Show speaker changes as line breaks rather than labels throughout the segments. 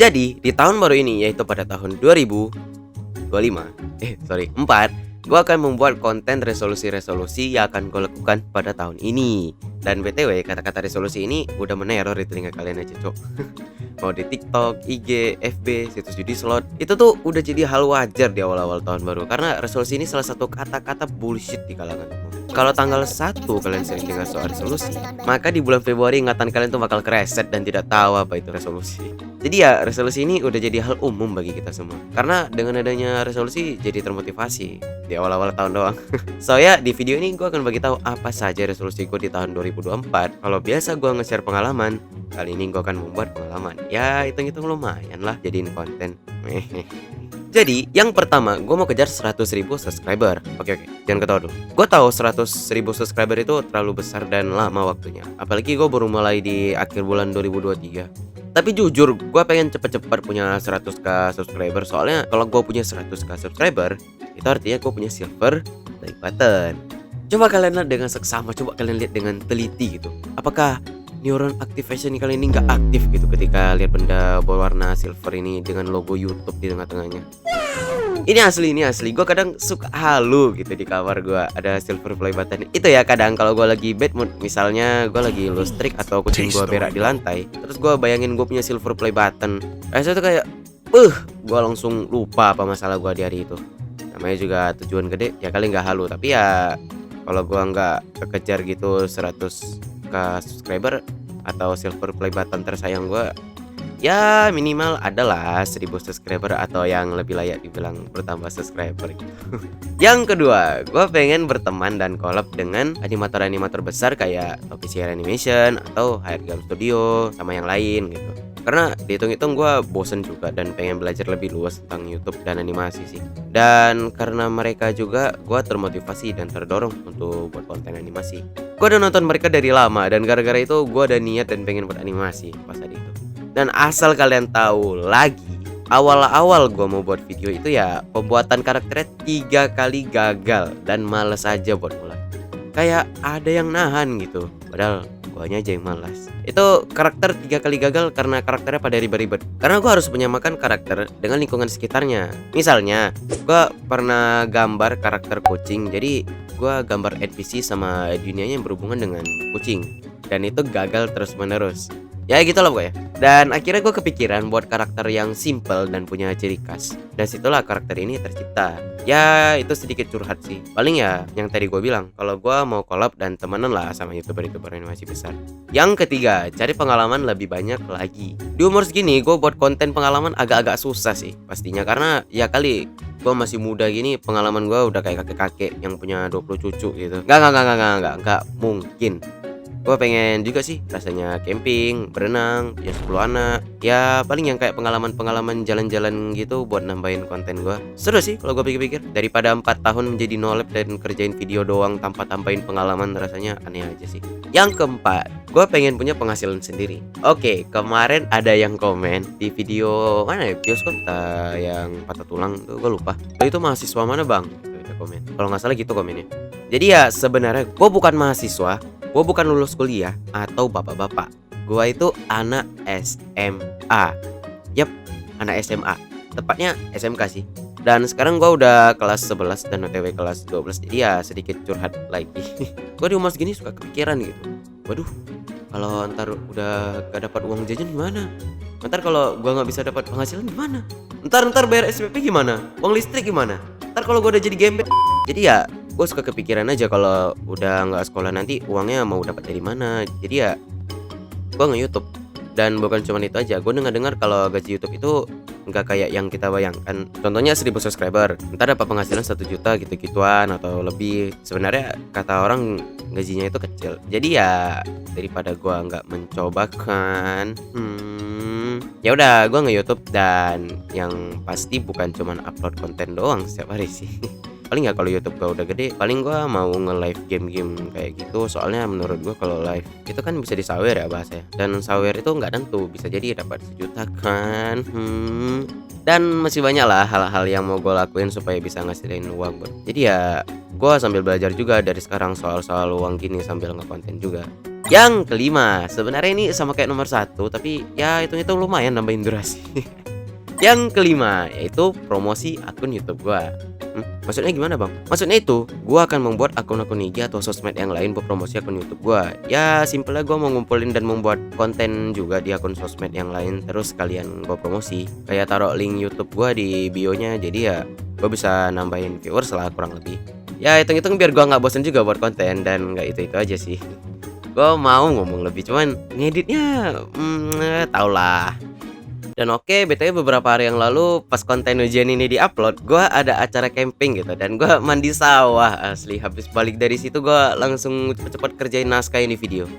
Jadi di tahun baru ini, yaitu pada tahun 2025, 4, gue akan membuat konten resolusi-resolusi yang akan gue lakukan pada tahun ini. Dan BTW, kata-kata resolusi ini udah meneror di telinga kalian aja, cok. Mau di TikTok, IG, FB, situs judi slot, itu tuh udah jadi hal wajar di awal-awal tahun baru. Karena resolusi ini salah satu kata-kata bullshit di kalangan umum. Kalau tanggal 1 kalian sering dengar soal resolusi, maka di bulan Februari ingatan kalian tuh bakal kereset dan tidak tahu apa itu resolusi. Jadi ya, resolusi ini udah jadi hal umum bagi kita semua. Karena dengan adanya resolusi jadi termotivasi di awal-awal tahun doang. So ya, di video ini gue akan bagi tahu apa saja resolusi gue di tahun 2024. Kalau biasa gue nge-share pengalaman, kali ini gue akan membuat pengalaman. Ya, hitung-hitung lumayan lah jadiin konten. Jadi, yang pertama, gue mau kejar 100.000 subscriber. Oke, jangan ketawa dulu. Gue tahu 100.000 subscriber itu terlalu besar dan lama waktunya. Apalagi gue baru mulai di akhir bulan 2023. Tapi jujur, gue pengen cepet-cepet punya 100k subscriber. Soalnya kalau gue punya 100k subscriber, itu artinya gue punya silver like button. Coba kalian lihat dengan seksama, coba kalian lihat dengan teliti gitu. Apakah neuron activation kali ini nggak aktif gitu ketika lihat benda berwarna silver ini dengan logo YouTube di tengah-tengahnya? Ini asli. Gue kadang suka halu gitu di kamar gue ada silver play button. Itu ya kadang kalau gue lagi bad mood, misalnya gue lagi lost streak atau kucing gue berak di lantai, terus gue bayangin gue punya silver play button. Rasanya tuh kayak, gue langsung lupa apa masalah gue di hari itu. Namanya juga tujuan gede, ya kali nggak halu. Tapi ya kalau gue nggak kekejar gitu 100k subscriber atau silver play button tersayang gue, ya minimal adalah 1000 subscriber atau yang lebih layak dibilang bertambah subscriber gitu. Yang kedua, gue pengen berteman dan collab dengan animator-animator besar kayak Official Animation atau HR Game Studio sama yang lain gitu. Karena dihitung-hitung gue bosen juga dan pengen belajar lebih luas tentang YouTube dan animasi sih. Dan karena mereka juga gue termotivasi dan terdorong untuk buat konten animasi. Gue udah nonton mereka dari lama dan gara-gara itu gue ada niat dan pengen buat animasi pas tadi itu. Dan asal kalian tahu lagi, awal-awal gue mau buat video itu ya pembuatan karakternya 3 kali gagal dan males aja buat mulai. Kayak ada yang nahan gitu, padahal guanya aja yang malas. Itu karakter 3 kali gagal karena karakternya pada ribet-ribet. Karena gue harus menyamakan karakter dengan lingkungan sekitarnya. Misalnya, gue pernah gambar karakter kucing, jadi gue gambar NPC sama dunianya yang berhubungan dengan kucing. Dan itu gagal terus-menerus. Ya gitu lah pokoknya. Dan akhirnya gue kepikiran buat karakter yang simple dan punya ciri khas. Dan situlah karakter ini tercipta. Ya itu sedikit curhat sih. Paling ya yang tadi gue bilang, kalau gue mau collab dan temenan lah sama youtuber-youtuber animasi besar. Yang ketiga, cari pengalaman lebih banyak lagi. Di umur segini gue buat konten pengalaman agak-agak susah sih pastinya. Karena ya kali gue masih muda gini, pengalaman gue udah kayak kakek-kakek yang punya 20 cucu gitu. Gak mungkin. Gue pengen juga sih rasanya camping, berenang, punya 10 anak. Ya paling yang kayak pengalaman-pengalaman jalan-jalan gitu buat nambahin konten gue. Seru sih kalau gue pikir-pikir. Daripada 4 tahun menjadi nolep dan kerjain video doang tanpa tambahin pengalaman, rasanya aneh aja sih. Yang keempat, gue pengen punya penghasilan sendiri. Oke, kemarin ada yang komen di video mana ya, bioskop yang patah tulang tuh, gue lupa. Itu mahasiswa mana bang? Tuh, ada komen. Kalau nggak salah gitu komennya. Jadi ya sebenarnya gue bukan mahasiswa, gue bukan lulus kuliah atau bapak-bapak. Gue itu anak SMA. Yap, anak SMA. Tepatnya SMK sih. Dan sekarang gue udah kelas 11 dan OTW kelas 12. Jadi ya sedikit curhat lagi. Gue di umur segini suka kepikiran gitu. Waduh, kalau ntar udah gak dapat uang jajan gimana? Ntar kalau gue gak bisa dapat penghasilan gimana? Ntar bayar SPP gimana? Uang listrik gimana? Ntar kalau gue udah jadi gembel. Jadi ya gue suka kepikiran aja kalau udah nggak sekolah nanti uangnya mau dapat dari mana. Jadi ya gue nge-YouTube. Dan bukan cuma itu aja, gue dengar kalau gaji YouTube itu nggak kayak yang kita bayangkan. Contohnya 1000 subscriber, ntar dapat penghasilan 1 juta gitu-gituan atau lebih. Sebenarnya kata orang gajinya itu kecil. Jadi ya daripada gue nggak mencoba kan, ya udah gue nge-YouTube. Dan yang pasti bukan cuma upload konten doang setiap hari sih. Paling nggak kalau YouTube gue udah gede, paling gue mau nge-live game-game kayak gitu. Soalnya menurut gue kalau live itu kan bisa disawer ya bahasanya. Dan sawer itu nggak tentu, bisa jadi dapat 1 juta kan. Dan masih banyak lah hal-hal yang mau gue lakuin supaya bisa ngasilin uang bro. Jadi ya gue sambil belajar juga dari sekarang soal uang gini sambil nge-konten juga. Yang kelima, sebenarnya ini sama kayak nomor satu, tapi ya hitung-hitung lumayan nambahin durasi. Yang kelima, yaitu promosi akun YouTube gua. Maksudnya gimana, Bang? Maksudnya itu, gua akan membuat akun-akun IG atau sosmed yang lain buat promosi akun YouTube gua. Ya, simpelnya gua mau ngumpulin dan membuat konten juga di akun sosmed yang lain, terus sekalian gua promosi. Kayak taruh link YouTube gua di bio-nya, jadi ya gua bisa nambahin viewers lah kurang lebih. Ya, hitung-hitung biar gua nggak bosen juga buat konten dan nggak itu-itu aja sih. Gua mau ngomong lebih, cuman ngeditnya, tau lah. Dan oke, BTW beberapa hari yang lalu pas konten ujian ini di-upload, gua ada acara camping gitu dan gua mandi sawah asli. Habis balik dari situ gua langsung cepet-cepet kerjain naskah ini video.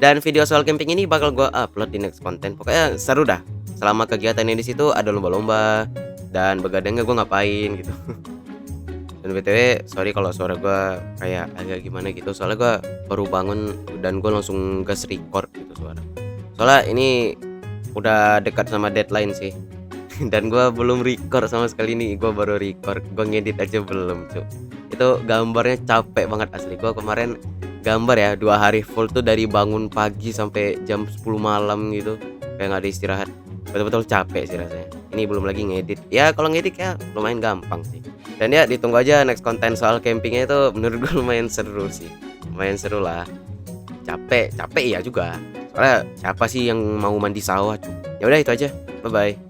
Dan video soal camping ini bakal gua upload di next konten. Pokoknya seru dah. Selama kegiatannya di situ ada lomba-lomba dan begadangnya gua ngapain gitu. Dan BTW sorry kalau suara gua kayak agak gimana gitu, soalnya gua baru bangun dan gua langsung gas record gitu suara. Soalnya ini udah dekat sama deadline sih. Dan gua belum record sama sekali nih, gua baru record, gua ngedit aja belum, Cuk. Itu gambarnya capek banget asli. Gua kemarin gambar ya 2 hari full tuh dari bangun pagi sampai jam 10 malam gitu. Kayak nggak ada istirahat. Betul-betul capek sih rasanya. Ini belum lagi ngedit. Ya kalau ngedit ya lumayan gampang sih. Dan ya ditunggu aja next konten soal campingnya itu menurut gua lumayan seru sih. Lumayan seru lah. Capek iya juga. Soalnya siapa sih yang mau mandi sawah, Cuk. Ya udah itu aja. Bye bye.